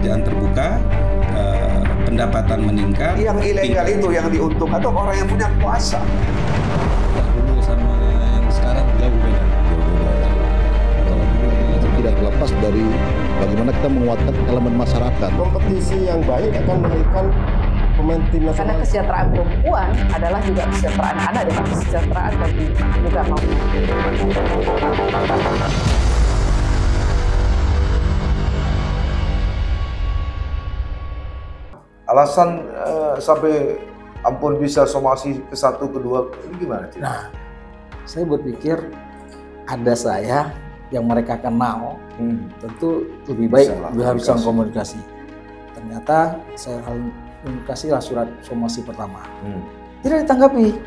pekerjaan terbuka, pendapatan meningkat. Yang ilegal itu yang diuntungkan atau orang yang punya kuasa. Dulu sama yang sekarang jauh beda. Tidak terlepas dari bagaimana kita menguatkan elemen masyarakat. Kompetisi yang baik akan melahirkan pemain tim nasional. Karena kesejahteraan perempuan adalah juga kesejahteraan anak dan kesejahteraan bagi juga kaum. Alasan sampai ampun bisa somasi ke 1, ke 2 ini gimana? Nah, saya berpikir ada saya yang mereka kenal, tentu lebih baik bisa komunikasi. Ternyata saya komunikasilah surat somasi pertama. Tidak ditanggapi.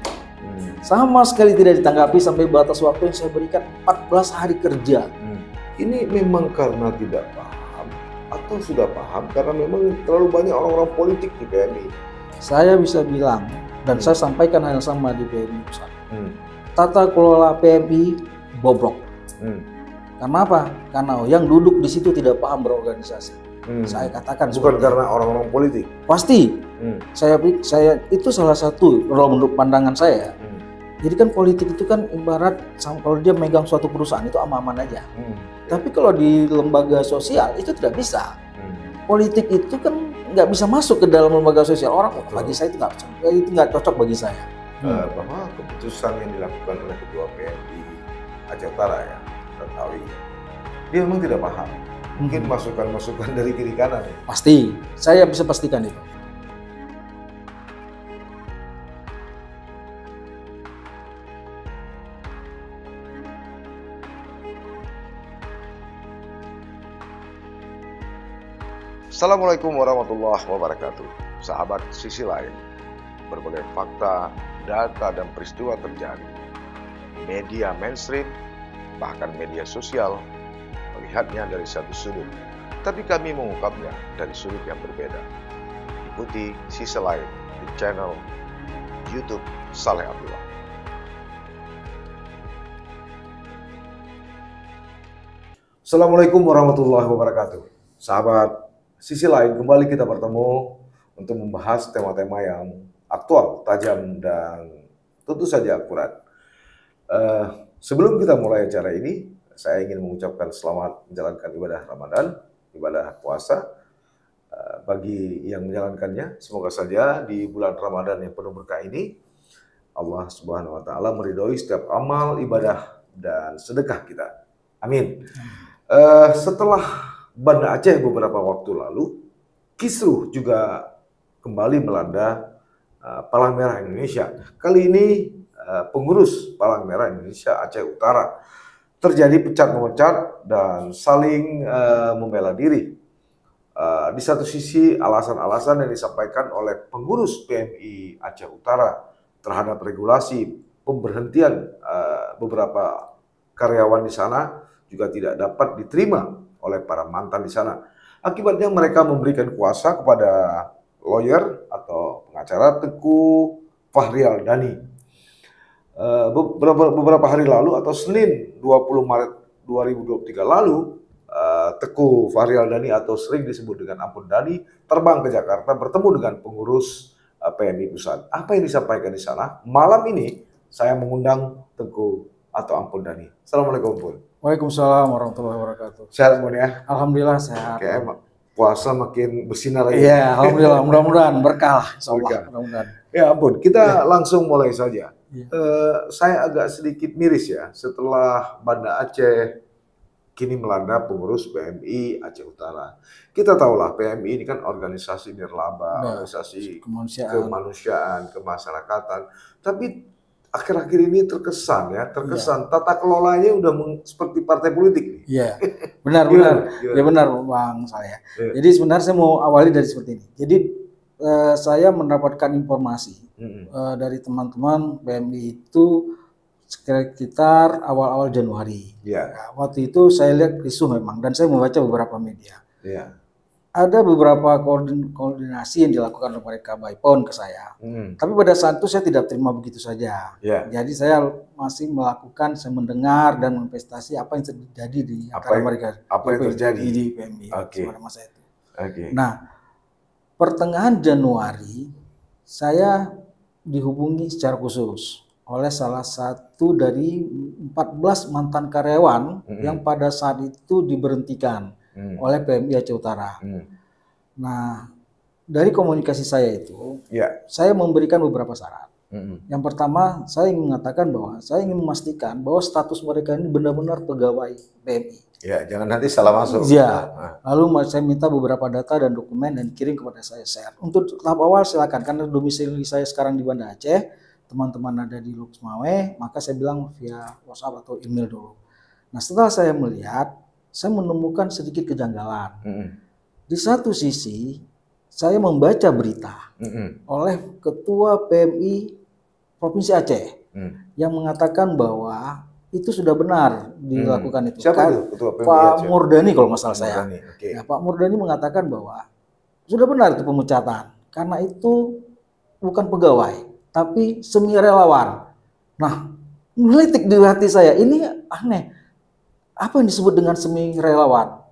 Sama sekali tidak ditanggapi sampai batas waktu yang saya berikan 14 hari kerja. Ini memang karena tidak paham atau sudah paham karena memang terlalu banyak orang-orang politik di PMI. Saya bisa bilang dan saya sampaikan hal yang sama di PMI Pusat. Tata kelola PMI bobrok. Karena apa? Karena yang duduk di situ tidak paham berorganisasi. Saya katakan bukan karena orang-orang politik. Pasti. Saya itu salah satu menurut pandangan saya. Jadi kan politik itu kan ibarat kalau dia megang suatu perusahaan itu aman-aman aja. Tapi kalau di lembaga sosial itu tidak bisa. Politik itu kan nggak bisa masuk ke dalam lembaga sosial. Orang bagi saya itu nggak cocok bagi saya. Bahwa keputusan yang dilakukan oleh Ketua PMI Aceh Utara ya, Tantowi, dia memang tidak paham. Mungkin masukan-masukan dari kiri kanan ya. Pasti, saya bisa pastikan itu. Assalamualaikum warahmatullahi wabarakatuh. Sahabat Sisi Lain, berbagai fakta, data, dan peristiwa terjadi. Media mainstream, bahkan media sosial, melihatnya dari satu sudut, tapi kami mengungkapnya dari sudut yang berbeda. Ikuti Sisi Lain di channel YouTube Saleh Abdullah. Assalamualaikum warahmatullahi wabarakatuh. Sahabat Sisi Lain, kembali kita bertemu untuk membahas tema-tema yang aktual, tajam, dan tentu saja akurat. Sebelum kita mulai acara ini, saya ingin mengucapkan selamat menjalankan ibadah Ramadan, ibadah puasa bagi yang menjalankannya. Semoga saja di bulan Ramadan yang penuh berkah ini, Allah Subhanahu wa Ta'ala meridhoi setiap amal, ibadah, dan sedekah kita. Amin. Setelah Banda Aceh beberapa waktu lalu, kisruh juga kembali melanda Palang Merah Indonesia. Kali ini pengurus Palang Merah Indonesia Aceh Utara terjadi pecat-memecat dan saling membela diri. Di satu sisi alasan-alasan yang disampaikan oleh pengurus PMI Aceh Utara terhadap regulasi pemberhentian beberapa karyawan di sana juga tidak dapat diterima oleh para mantan di sana. Akibatnya mereka memberikan kuasa kepada lawyer atau pengacara Teguh Fahrial Dani. Beberapa hari lalu atau Senin 20 Maret 2023 lalu, Teguh Fahrial Dani atau sering disebut dengan Ampun Dani terbang ke Jakarta bertemu dengan pengurus PMI Pusat. Apa yang disampaikan di sana? Malam ini saya mengundang Teguh atau Ampun Dani. Assalamualaikum, Ampun. Waalaikumsalam warahmatullahi wabarakatuh. Sehat, Ampun ya? Alhamdulillah sehat. Kayak puasa makin bersinar lagi. Iya, alhamdulillah. Mudah-mudahan berkah lah. Insyaallah. Mudah-mudahan. Ya Ampun, kita langsung mulai saja. Saya agak sedikit miris ya setelah Banda Aceh kini melanda pengurus PMI Aceh Utara. Kita tahulah PMI ini kan organisasi nirlaba, organisasi kemanusiaan, kemasyarakatan. Tapi akhir-akhir ini terkesan tata kelolanya udah seperti partai politik. Iya, benar. Ya benar Bang saya. Jadi sebenarnya saya mau awali dari seperti ini. Jadi saya mendapatkan informasi dari teman-teman PMI itu sekitar awal-awal Januari. Nah, waktu itu saya lihat isu memang dan saya membaca beberapa media. Ada beberapa koordinasi yang dilakukan oleh mereka by phone ke saya. Tapi pada saat itu saya tidak terima begitu saja. Jadi saya masih melakukan, saya mendengar dan menginvestasi apa yang terjadi di antara mereka. Apa yang terjadi di PMI pada masa itu. Oke. Nah, pertengahan Januari saya dihubungi secara khusus oleh salah satu dari 14 mantan karyawan yang pada saat itu diberhentikan oleh PMI Aceh Utara. Nah, dari komunikasi saya itu, saya memberikan beberapa syarat. Yang pertama, saya ingin mengatakan bahwa saya ingin memastikan bahwa status mereka ini benar-benar pegawai PMI. Ya, jangan nanti salah masuk. Ya. Lalu saya minta beberapa data dan dokumen dan kirim kepada saya. Untuk tahap awal silakan, karena domisili saya sekarang di Banda Aceh, teman-teman ada di Lux Maweh, maka saya bilang via WhatsApp atau email dulu. Nah, setelah saya melihat, saya menemukan sedikit kejanggalan. Di satu sisi, saya membaca berita oleh Ketua PMI Provinsi Aceh yang mengatakan bahwa itu sudah benar dilakukan itu. Siapa itu? Ketua PMI Pak Aceh? Murdani kalau nggak salah saya. Okay. Ya, Pak Murdani mengatakan bahwa sudah benar itu pemecatan karena itu bukan pegawai tapi semi relawan. Nah, melitik di hati saya ini aneh. Apa yang disebut dengan semi relawan?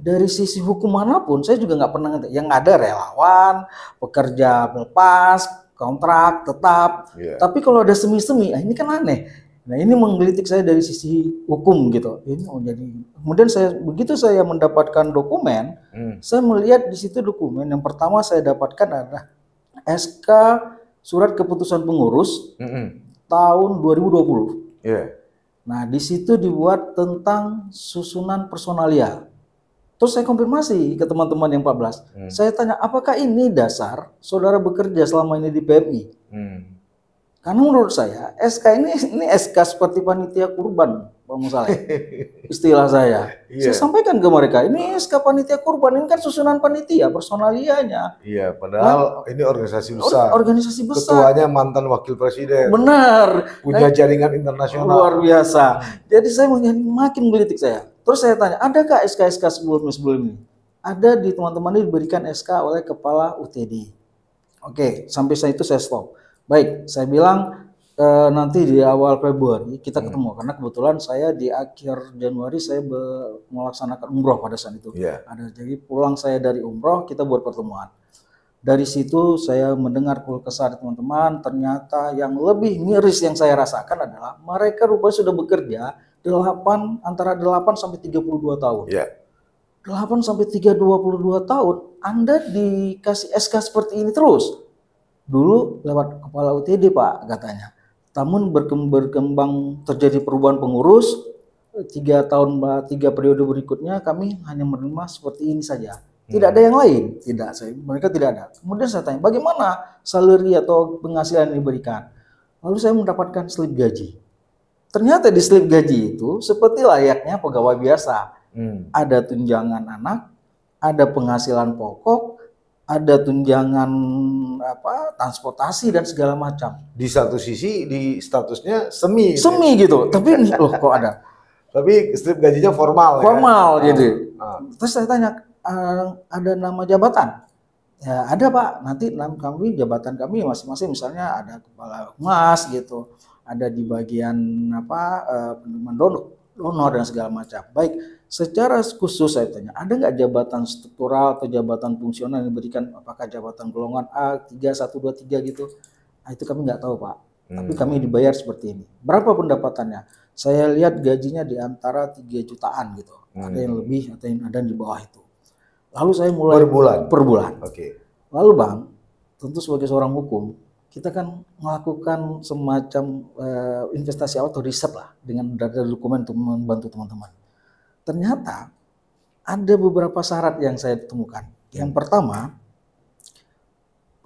Dari sisi hukum manapun saya juga nggak pernah ngerti. Yang ada relawan, pekerja lepas, kontrak tetap. Tapi kalau ada semi-semi, ini kan aneh. Nah, ini menggelitik saya dari sisi hukum gitu. Ini jadi kemudian begitu saya mendapatkan dokumen, saya melihat di situ dokumen yang pertama saya dapatkan adalah SK Surat Keputusan Pengurus tahun 2020. Nah, di situ dibuat tentang susunan personalia. Terus saya konfirmasi ke teman-teman yang 14. Saya tanya, apakah ini dasar saudara bekerja selama ini di PMI? Karena menurut saya, SK ini SK seperti panitia kurban, Pak Musaleh. Istilah saya. Saya sampaikan ke mereka, ini SK panitia kurban, ini kan susunan panitia, personalianya. Iya, padahal ini organisasi besar. Organisasi besar. Ketuanya mantan wakil presiden. Benar. Punya jaringan internasional. Luar biasa. Jadi saya makin menggelitik saya. Terus saya tanya, adakah SK-SK sebelum ini? Ada di teman-teman ini diberikan SK oleh Kepala UTD. Oke, sampai saya itu saya stop. Baik, saya bilang nanti di awal Februari kita ketemu. Karena kebetulan saya di akhir Januari saya melaksanakan umroh pada saat itu. Jadi pulang saya dari umroh, kita buat pertemuan. Dari situ saya mendengar keluh kesah teman-teman, ternyata yang lebih miris yang saya rasakan adalah mereka rupanya sudah bekerja antara 8 sampai 32 tahun. 8 sampai 32 tahun, Anda dikasih SK seperti ini terus. Dulu lewat Kepala UTD Pak katanya. Namun berkembang terjadi perubahan pengurus, 3 periode berikutnya kami hanya menerima seperti ini saja. Tidak ada yang lain, mereka tidak ada. Kemudian saya tanya, bagaimana salary atau penghasilan yang diberikan? Lalu saya mendapatkan slip gaji. Ternyata di slip gaji itu seperti layaknya pegawai biasa. Ada tunjangan anak, ada penghasilan pokok, ada tunjangan transportasi dan segala macam. Di satu sisi di statusnya semi gitu. Tapi loh kok ada. Tapi slip gajinya formal. Jadi. Terus saya tanya, ada nama jabatan? Ya ada Pak. Nanti jabatan kami masing-masing misalnya ada kepala humas gitu. Ada di bagian penerimaan donor dan segala macam. Baik, secara khusus saya tanya, ada nggak jabatan struktural atau jabatan fungsional yang diberikan? Apakah jabatan golongan A, 3, 1, 2, 3 gitu? Nah, itu kami nggak tahu Pak. Tapi kami dibayar seperti ini. Berapa pendapatannya? Saya lihat gajinya di antara 3 jutaan gitu. Ada yang lebih, ada yang di bawah itu. Lalu saya mulai per bulan. Lalu Bang, tentu sebagai seorang hukum, kita kan melakukan semacam investasi atau riset lah dengan data dokumen untuk membantu teman-teman. Ternyata ada beberapa syarat yang saya temukan. Yang pertama,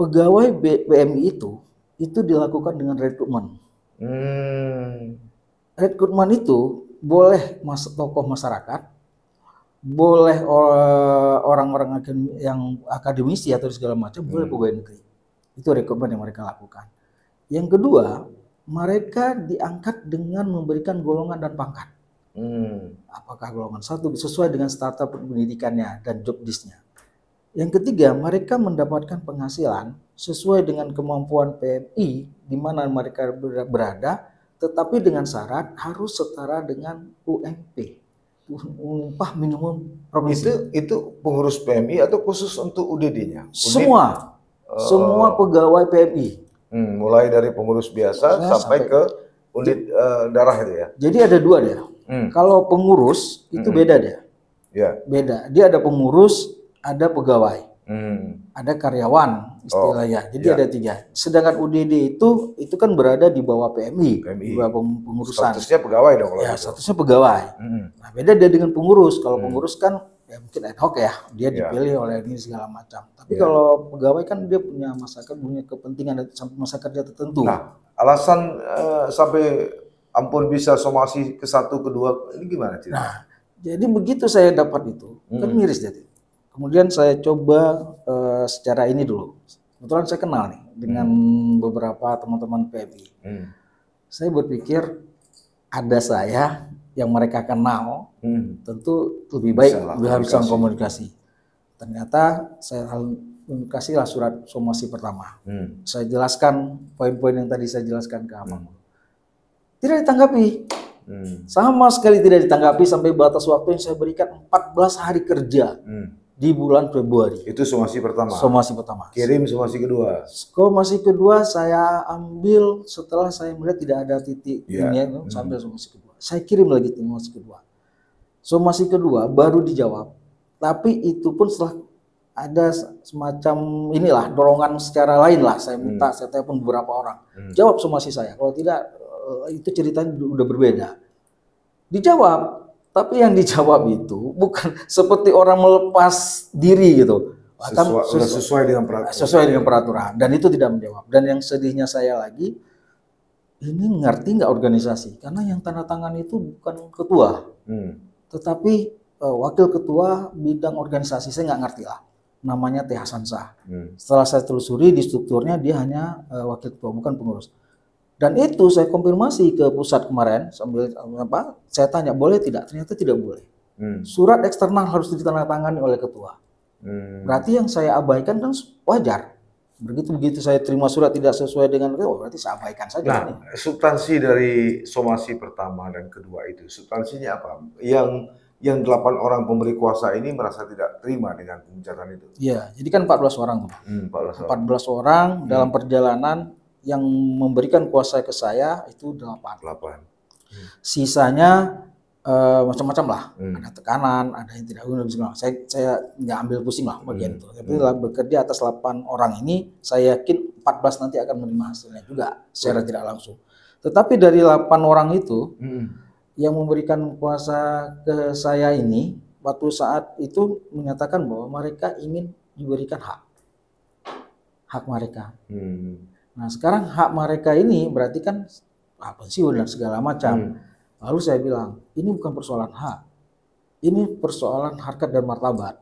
pegawai PMI itu dilakukan dengan rekrutmen. Rekrutmen itu boleh tokoh masyarakat, boleh orang-orang yang akademisi atau segala macam, boleh pegawai negeri. Itu rekrutmen yang mereka lakukan. Yang kedua, mereka diangkat dengan memberikan golongan dan pangkat. Apakah golongan 1 sesuai dengan startup pendidikannya dan job disk-nya. Yang ketiga, mereka mendapatkan penghasilan sesuai dengan kemampuan PMI di mana mereka berada, tetapi dengan syarat harus setara dengan UMP. upah minimum provinsi. Itu pengurus PMI atau khusus untuk UDD-nya? Semua pegawai PMI. Mulai dari pengurus biasa sampai ke unit darah itu ya. Jadi ada dua dia. Kalau pengurus itu beda dia. Ya. Beda. Dia ada pengurus, ada pegawai, ada karyawan istilahnya. Jadi ada 3. Sedangkan UDD itu kan berada di bawah PMI. Di bawah pengurusan. Statusnya pegawai dong kalau ya, gitu. statusnya pegawai. Nah, beda dia dengan pengurus. Kalau pengurus kan ya mungkin ad hoc ya, dia dipilih oleh ini segala macam. Tapi kalau pegawai kan dia punya masyarakat, punya kepentingan sampai masa kerja tertentu. Nah, alasan sampai ampun bisa somasi ke 1, ke 2 ini gimana sih? Nah, jadi begitu saya dapat itu, kan miris jadi. Kemudian saya coba secara ini dulu. Kebetulan saya kenal nih dengan beberapa teman-teman PMI. Saya berpikir ada saya yang mereka kenal, tentu lebih baik bisa komunikasi. Ternyata saya kasihlah surat somasi pertama. Saya jelaskan poin-poin yang tadi saya jelaskan ke abang. Tidak ditanggapi. Sama sekali tidak ditanggapi sampai batas waktu yang saya berikan 14 hari kerja di bulan Februari. Itu somasi pertama. Somasi pertama. Kirim somasi kedua. Somasi kedua saya ambil setelah saya melihat tidak ada titik ini, sambil somasi kedua. Saya kirim lagi somasi kedua. Somasi kedua baru dijawab. Tapi itu pun setelah ada semacam inilah dorongan secara lain lah. Saya minta, saya telepon beberapa orang. Jawab somasi saya. Kalau tidak, itu ceritanya udah berbeda. Dijawab. Tapi yang dijawab itu bukan seperti orang melepas diri gitu. Sesuai dengan peraturan. Sesuai dengan peraturan. Dan itu tidak menjawab. Dan yang sedihnya saya lagi, ini ngerti nggak organisasi? Karena yang tanda tangan itu bukan ketua, tetapi wakil ketua bidang organisasi. Saya nggak ngerti lah. Namanya T. Hasan Shah. Setelah saya telusuri di strukturnya, dia hanya wakil ketua, bukan pengurus. Dan itu saya konfirmasi ke pusat kemarin sambil saya tanya boleh tidak, ternyata tidak boleh. Surat eksternal harus ditandatangani oleh ketua. Berarti yang saya abaikan kan wajar. Begitu saya terima surat tidak sesuai dengan itu, berarti saya abaikan saja. Nah, substansi dari somasi pertama dan kedua itu, substansinya apa? Yang 8 orang pemberi kuasa ini merasa tidak terima dengan pemecatan itu. Iya, jadi kan 14 orang. 14 orang dalam perjalanan. Yang memberikan kuasa ke saya itu 8. Sisanya macam-macam lah. Ada tekanan, ada yang tidak guna. Saya nggak ambil pusing lah bagian itu. Tapi bekerja atas 8 orang ini, saya yakin 14 nanti akan menerima hasilnya juga secara tidak langsung. Tetapi dari 8 orang itu yang memberikan kuasa ke saya ini, waktu saat itu menyatakan bahwa mereka ingin diberikan hak mereka. Nah sekarang hak mereka ini berarti kan pensiun dan segala macam. Lalu saya bilang, ini bukan persoalan hak, ini persoalan harkat dan martabat.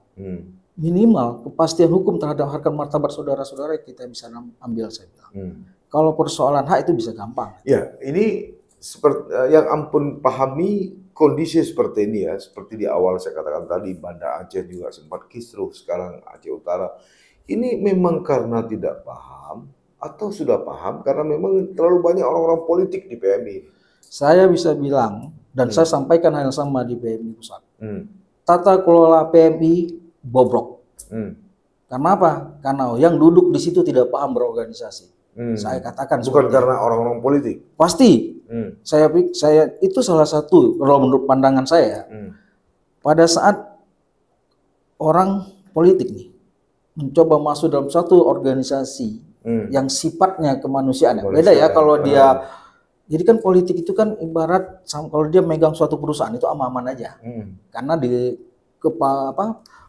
Minimal kepastian hukum terhadap harkat martabat saudara-saudara kita bisa ambil, saya bilang. Kalau persoalan hak itu bisa gampang. Ya, ini seperti yang ampun pahami kondisi seperti ini ya, seperti di awal saya katakan tadi, Banda Aceh juga sempat kisruh, sekarang Aceh Utara. Ini memang karena tidak paham, atau sudah paham karena memang terlalu banyak orang-orang politik di PMI. Saya bisa bilang, dan saya sampaikan hal yang sama di PMI Pusat. Tata kelola PMI bobrok. Karena apa? Karena yang duduk di situ tidak paham berorganisasi. Saya katakan bukan karena orang-orang politik. Pasti. Saya itu salah satu kalau menurut pandangan saya. Pada saat orang politik nih mencoba masuk dalam satu organisasi yang sifatnya kemanusiaan. Beda ya kalau dia, jadi kan politik itu kan ibarat kalau dia megang suatu perusahaan itu aman-aman aja, karena di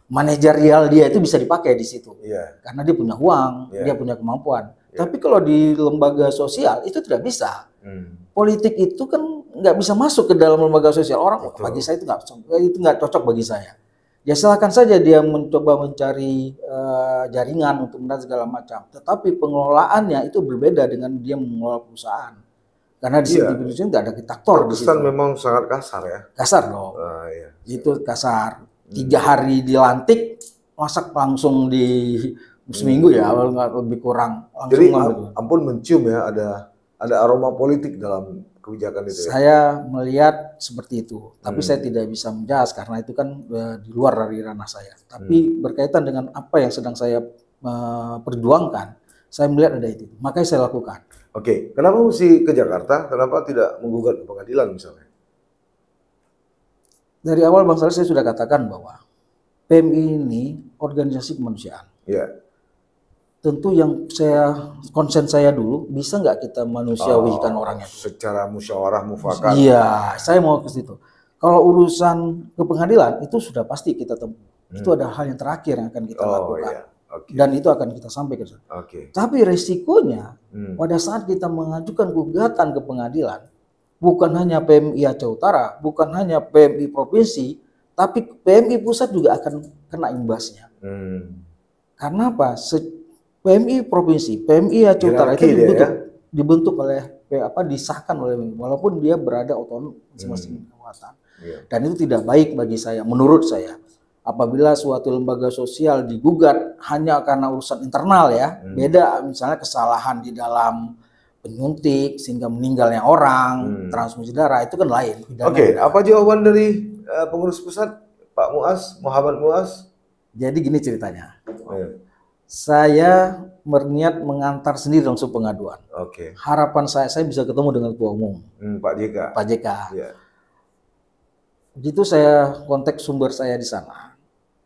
manajerial dia itu bisa dipakai di situ, karena dia punya uang, dia punya kemampuan. Tapi kalau di lembaga sosial itu tidak bisa. Politik itu kan nggak bisa masuk ke dalam lembaga sosial. Orang bagi saya itu nggak cocok bagi saya. Ya silakan saja dia mencoba mencari jaringan untuk menang segala macam. Tetapi pengelolaannya itu berbeda dengan dia mengelola perusahaan. Karena di sini perusahaan tidak ada diktator. Kesan memang sangat kasar ya. Kasar dong. Itu kasar. 3 hari dilantik, masak langsung di seminggu ya, nggak lebih kurang. Jadi ampun mencium ya ada ada aroma politik dalam kebijakan itu ya? Saya melihat seperti itu, tapi saya tidak bisa menjelas karena itu kan di luar dari ranah saya. Tapi berkaitan dengan apa yang sedang saya perjuangkan, saya melihat ada itu, makanya saya lakukan. Oke, kenapa mesti ke Jakarta? Kenapa tidak menggugat ke pengadilan misalnya? Dari awal Bang Saleh saya sudah katakan bahwa PMI ini organisasi kemanusiaan. Ya. Tentu yang konsen saya dulu, bisa nggak kita manusiawikan orangnya? Secara musyawarah mufakat. Iya, saya mau ke situ. Kalau urusan ke pengadilan itu sudah pasti kita tempuh. Itu adalah hal yang terakhir yang akan kita lakukan. Iya. Okay. Dan itu akan kita sampaikan. Tapi resikonya pada saat kita mengajukan gugatan ke pengadilan, bukan hanya PMI Aceh Utara, bukan hanya PMI provinsi, tapi PMI pusat juga akan kena imbasnya. Karena apa? PMI provinsi, PMI Aceh Utara itu dibentuk oleh disahkan oleh PMI, walaupun dia berada otonom masing-masing kekuatan. Dan itu tidak baik bagi saya, menurut saya. Apabila suatu lembaga sosial digugat hanya karena urusan internal ya, beda misalnya kesalahan di dalam penyuntik sehingga meninggalnya orang, transfusi darah, itu kan lain. Oke, apa jawaban dari pengurus pusat Pak Muaz, Muhammad Muaz? Jadi gini ceritanya. Saya berniat mengantar sendiri langsung pengaduan. Harapan saya bisa ketemu dengan Ketua Umum. Pak JK. Pak JK. Begitu saya kontak sumber saya di sana,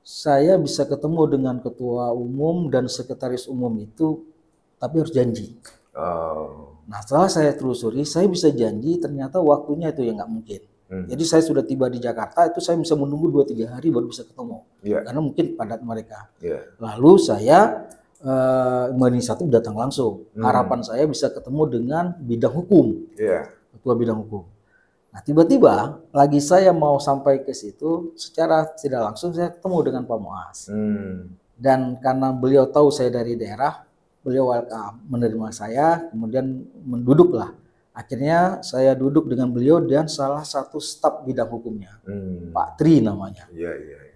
saya bisa ketemu dengan Ketua Umum dan Sekretaris Umum itu, tapi harus janji. Nah setelah saya telusuri, saya bisa janji ternyata waktunya itu yang nggak mungkin. Jadi saya sudah tiba di Jakarta, itu saya bisa menunggu 2-3 hari baru bisa ketemu. Karena mungkin padat mereka. Lalu saya menginisiatif datang langsung. Harapan saya bisa ketemu dengan bidang hukum. Ketua bidang hukum. Nah tiba-tiba lagi saya mau sampai ke situ, secara tidak langsung saya ketemu dengan Pak Muaz. Dan karena beliau tahu saya dari daerah, beliau welcome, menerima saya, kemudian menduduklah. Akhirnya saya duduk dengan beliau dan salah satu staf bidang hukumnya, Pak Tri namanya.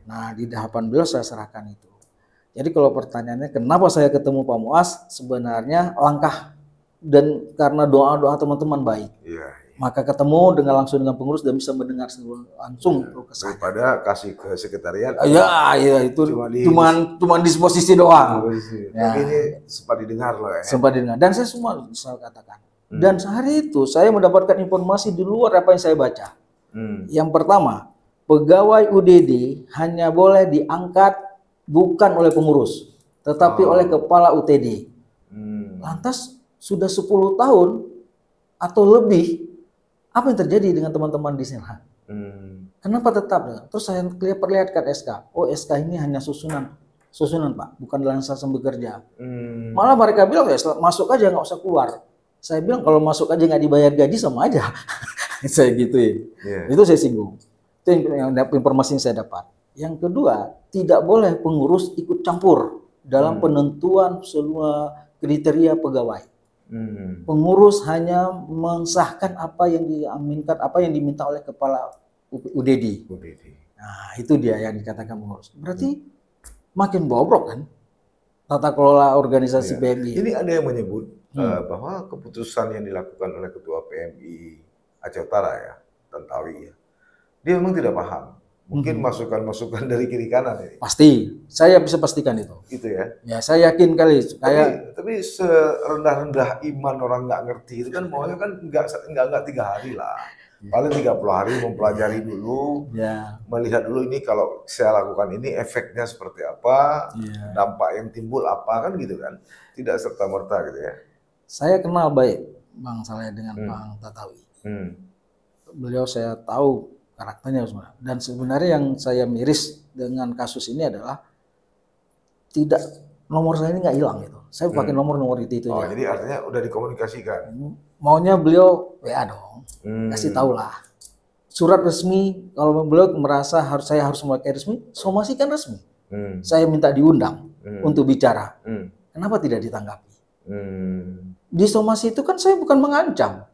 Nah di hadapan beliau saya serahkan itu. Jadi kalau pertanyaannya kenapa saya ketemu Pak Muaz, sebenarnya langkah dan karena doa-doa teman-teman baik. Maka ketemu langsung dengan pengurus dan bisa mendengar langsung kesan. Daripada kasih ke sekretariat. Iya itu cuma disposisi doang. Tapi ini sempat didengar loh ya. Sempat didengar dan saya semua bisa katakan. Dan sehari itu saya mendapatkan informasi di luar apa yang saya baca. Yang pertama, pegawai UDD hanya boleh diangkat bukan oleh pengurus, tetapi oleh kepala UTD. Lantas sudah 10 tahun atau lebih, apa yang terjadi dengan teman-teman di sini? Kenapa tetap? Terus saya perlihatkan SK. Oh SK ini hanya susunan Pak, bukan langsung bekerja. Malah mereka bilang ya masuk aja nggak usah keluar. Saya bilang kalau masuk aja nggak dibayar gaji sama aja. Saya gituin. Itu saya singgung. Itu yang informasi yang saya dapat. Yang kedua, tidak boleh pengurus ikut campur dalam penentuan semua kriteria pegawai. Pengurus hanya mensahkan apa yang diaminkan, apa yang diminta oleh kepala UDD. Nah, itu dia yang dikatakan pengurus. Berarti makin bobrok kan tata kelola organisasi PMI. Ini ada yang menyebut bahwa keputusan yang dilakukan oleh Ketua PMI Aceh Utara ya, Tantawi ya, dia memang tidak paham. Mungkin masukan-masukan dari kiri kanan ini. Pasti, saya bisa pastikan itu. Gitu ya. Ya, saya yakin kali. Tapi serendah-rendah iman orang nggak ngerti itu kan maunya kan nggak 3 hari lah. Paling 30 hari mempelajari dulu, melihat dulu ini kalau saya lakukan ini efeknya seperti apa, dampak yang timbul apa kan gitu kan. Tidak serta-merta gitu ya. Saya kenal baik Bang Saleh dengan Bang Tantawi. Beliau saya tahu karakternya sebenarnya. Dan sebenarnya yang saya miris dengan kasus ini adalah nomor saya ini nggak hilang gitu. Saya pakai nomor itu aja. Jadi artinya udah dikomunikasikan. Maunya beliau WA dong, kasih tahu lah. Surat resmi kalau beliau merasa saya harus memakai resmi, somasi kan resmi. Saya minta diundang untuk bicara. Kenapa tidak ditanggapi? Di somasi itu kan saya bukan mengancam.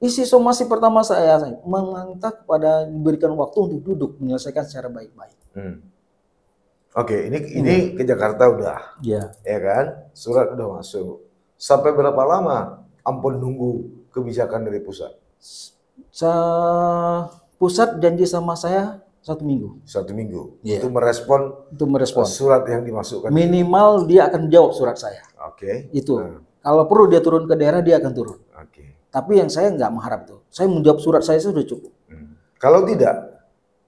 Isi somasi pertama saya mengantar kepada diberikan waktu untuk duduk menyelesaikan secara baik-baik. Oke, ini ke Jakarta udah, ya kan? Surat udah masuk. Sampai berapa lama Ampun nunggu kebijakan dari pusat? Pusat janji sama saya 1 minggu. 1 minggu. Iya. Itu merespon surat yang dimasukkan. Minimal dia akan jawab surat saya. Oke. Itu. Kalau perlu dia turun ke daerah, dia akan turun. Oke. Tapi yang saya nggak mengharap itu. Saya menjawab surat saya sudah cukup. Kalau tidak?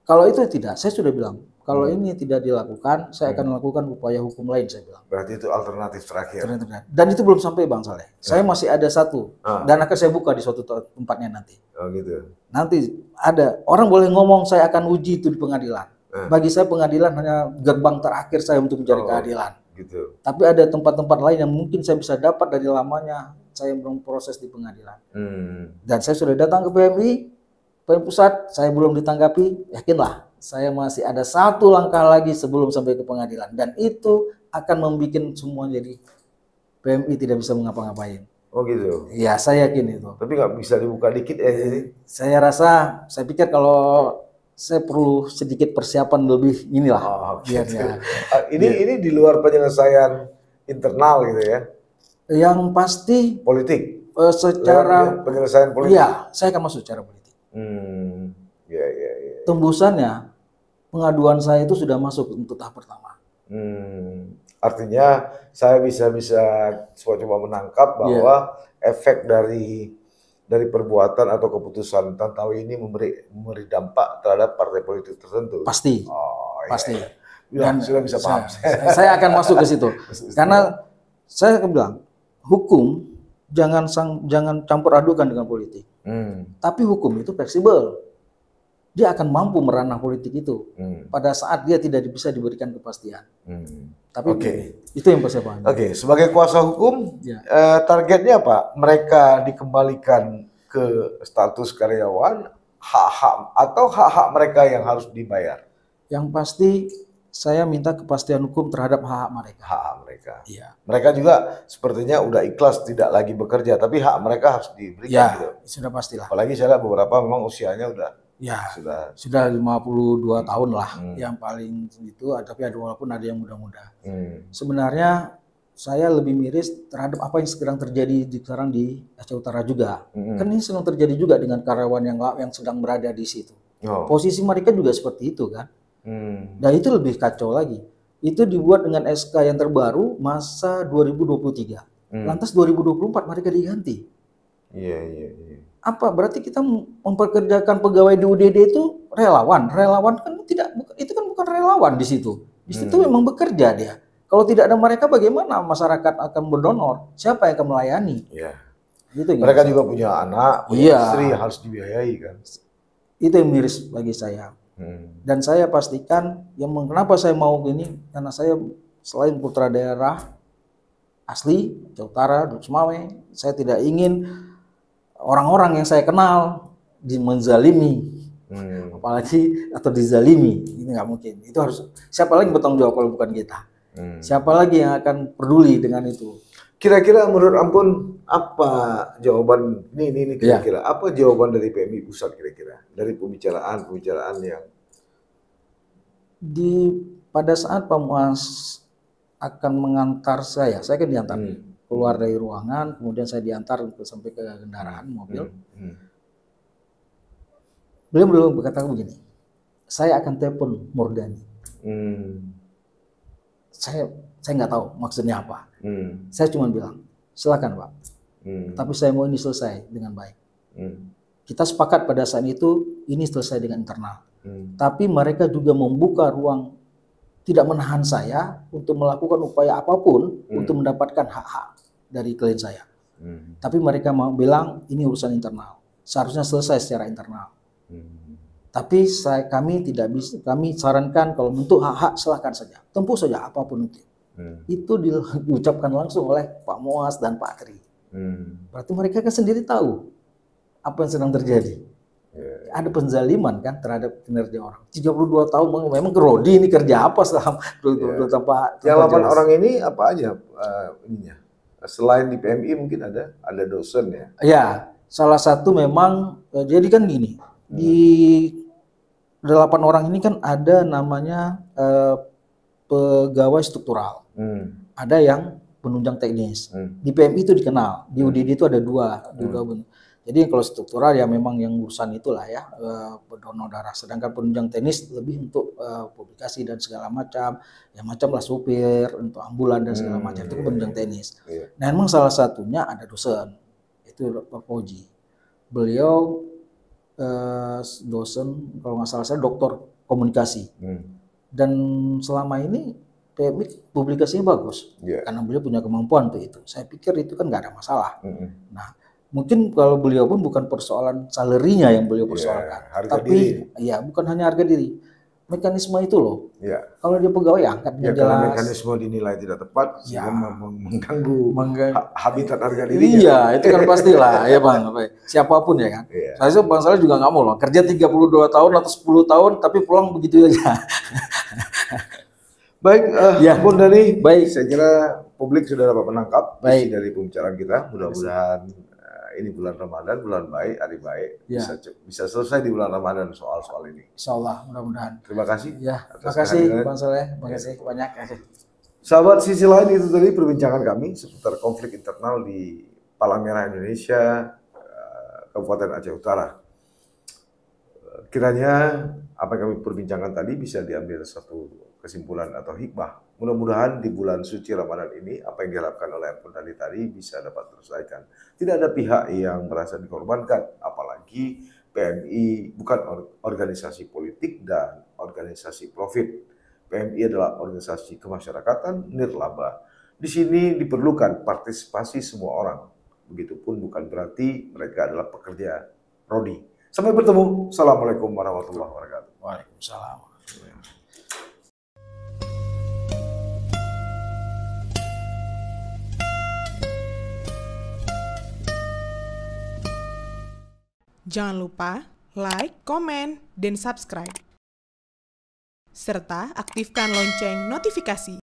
Kalau itu tidak, saya sudah bilang. Kalau ini tidak dilakukan, saya akan melakukan upaya hukum lain, saya bilang. Berarti itu alternatif terakhir. Dan itu belum sampai Bang Saleh. Saya masih ada satu. Dan akan saya buka di suatu tempatnya nanti. Oh gitu. Nanti ada. Orang boleh ngomong saya akan uji itu di pengadilan. Bagi saya pengadilan hanya gerbang terakhir saya untuk mencari keadilan. Gitu. Tapi ada tempat-tempat lain yang mungkin saya bisa dapat dari lamanya saya berproses di pengadilan. Dan saya sudah datang ke PMI Pusat, saya belum ditanggapi, yakinlah saya masih ada 1 langkah lagi sebelum sampai ke pengadilan. Dan itu akan membuat semua jadi PMI tidak bisa mengapa-ngapain. Oh gitu? Ya, saya yakin itu. Tapi nggak bisa dibuka dikit ya ini? Saya pikir kalau saya perlu sedikit persiapan lebih inilah. Gitu. Ini di luar penyelesaian internal gitu ya? Yang pasti politik. Secara penyelesaian politik. Iya, saya akan masuk secara politik. Ya. Tembusannya pengaduan saya itu sudah masuk untuk tahap pertama. Artinya saya bisa coba menangkap bahwa efek dari perbuatan atau keputusan Tantowi ini memberi dampak terhadap partai politik tertentu. Pasti. Pasti. Dan sudah bisa paham. Saya akan masuk ke situ. Karena saya akan bilang, hukum jangan campur adukan dengan politik. Tapi hukum itu fleksibel. Dia akan mampu meranah politik itu pada saat dia tidak bisa diberikan kepastian. Tapi itu yang saya pahami. Oke, sebagai kuasa hukum, targetnya apa? Mereka dikembalikan ke status karyawan, hak-hak atau hak-hak mereka yang harus dibayar? Yang pasti saya minta kepastian hukum terhadap hak mereka. Hak mereka. Iya. Mereka juga sepertinya udah ikhlas tidak lagi bekerja, tapi hak mereka harus diberikan. Ya, gitu. Sudah pastilah. Apalagi saya lihat beberapa memang usianya udah. Ya, sudah 52 tahun lah yang paling itu, tapi walaupun ada yang muda-muda. Sebenarnya saya lebih miris terhadap apa yang sedang terjadi sekarang di Aceh Utara juga. Kan ini sedang terjadi juga dengan karyawan yang sedang berada di situ. Posisi mereka juga seperti itu kan. Dan itu lebih kacau lagi. Itu dibuat dengan SK yang terbaru masa 2023. Lantas 2024 mereka diganti. Iya. Apa berarti kita memperkerjakan pegawai di UDD itu relawan? Relawan kan itu kan bukan relawan di situ. Di situ memang bekerja dia. Kalau tidak ada mereka, bagaimana masyarakat akan berdonor? Siapa yang akan melayani? Iya. Gitu, mereka juga punya anak, punya istri yang harus dibiayai kan. Itu yang miris bagi saya. Dan saya pastikan yang kenapa saya mau gini, karena saya selain putra daerah asli Aceh Utara, Semawe, saya tidak ingin orang-orang yang saya kenal menzalimi, apalagi atau dizalimi. Ini nggak mungkin. Itu harus siapa lagi bertanggung jawab kalau bukan kita? Siapa lagi yang akan peduli dengan itu? Kira-kira menurut Ampun apa jawaban ini kira-kira apa jawaban dari PMI Pusat kira-kira dari pembicaraan yang pada saat Pak Muas akan mengantar saya kan diantar keluar dari ruangan, kemudian saya diantar sampai ke kendaraan mobil. Beliau berkata begini, saya akan telepon Murdani. Saya nggak tahu maksudnya apa. Saya cuma bilang, silakan Pak. Tapi saya mau ini selesai dengan baik. Kita sepakat pada saat itu ini selesai dengan internal. Tapi mereka juga membuka ruang, tidak menahan saya untuk melakukan upaya apapun untuk mendapatkan hak-hak dari klien saya. Tapi mereka mau bilang ini urusan internal. Seharusnya selesai secara internal. Tapi kami tidak bisa, kami sarankan kalau untuk hak-hak silakan saja, tempuh saja apapun itu. Itu diucapkan langsung oleh Pak Muas dan Pak Tri. Berarti mereka kan sendiri tahu apa yang sedang terjadi. Ada penzaliman kan terhadap kinerja orang. 32 tahun memang Rodi ini kerja apa selama 22 tahun? Yang 8 orang ini apa aja ininya? Selain di PMI mungkin ada dosen ya? Ya, salah satu memang jadi kan gini. Di 8 orang ini kan ada namanya pegawai struktural. Ada yang penunjang teknis. Di PMI itu dikenal, di UDD itu ada dua bentuk. Jadi kalau struktural ya memang yang urusan itulah ya, pendonor darah. Sedangkan penunjang teknis lebih untuk publikasi dan segala macam, ya macam lah supir, untuk ambulan dan segala macam, itu penunjang teknis. Nah memang salah satunya ada dosen, itu Pak Fauji. Beliau dosen, kalau nggak salah saya doktor komunikasi. Dan selama ini PMI publikasinya bagus, karena beliau punya kemampuan untuk itu. Saya pikir itu kan nggak ada masalah. Nah, mungkin kalau beliau pun bukan persoalan salarinya yang beliau persoalkan, tapi ya bukan hanya harga diri, mekanisme itu loh. Kalau dia pegawai angkat ya, kalau mekanisme dinilai tidak tepat, sehingga mengganggu habitat harga diri. Iya, itu kan pastilah ya Bang. Siapapun ya kan. Saya Bang Saleh juga nggak mau loh kerja 32 tahun atau 10 tahun tapi pulang begitu aja. Baik, Bung Dhani, saya kira publik sudah dapat menangkap isi dari pembicaraan kita. Mudah-mudahan ini bulan Ramadan, bulan baik, hari baik, bisa selesai di bulan Ramadan soal-soal ini. Insya Allah, mudah-mudahan. Terima kasih. Terima kasih Bang Saleh, terima kasih banyak. Sahabat Sisi Lain, itu tadi perbincangan kami seputar konflik internal di Palang Merah Indonesia, Kabupaten Aceh Utara. Kiranya apa yang kami perbincangkan tadi bisa diambil satu kesimpulan atau hikmah. Mudah-mudahan di bulan suci Ramadan ini apa yang diharapkan oleh Bung Dhani tadi bisa dapat terselesaikan. Tidak ada pihak yang merasa dikorbankan, apalagi PMI bukan organisasi politik dan organisasi profit. PMI adalah organisasi kemasyarakatan nirlaba. Di sini diperlukan partisipasi semua orang. Begitupun bukan berarti mereka adalah pekerja rodi. Sampai bertemu. Assalamualaikum warahmatullahi wabarakatuh. Waalaikumsalam. Jangan lupa like, komen, dan subscribe. Serta aktifkan lonceng notifikasi.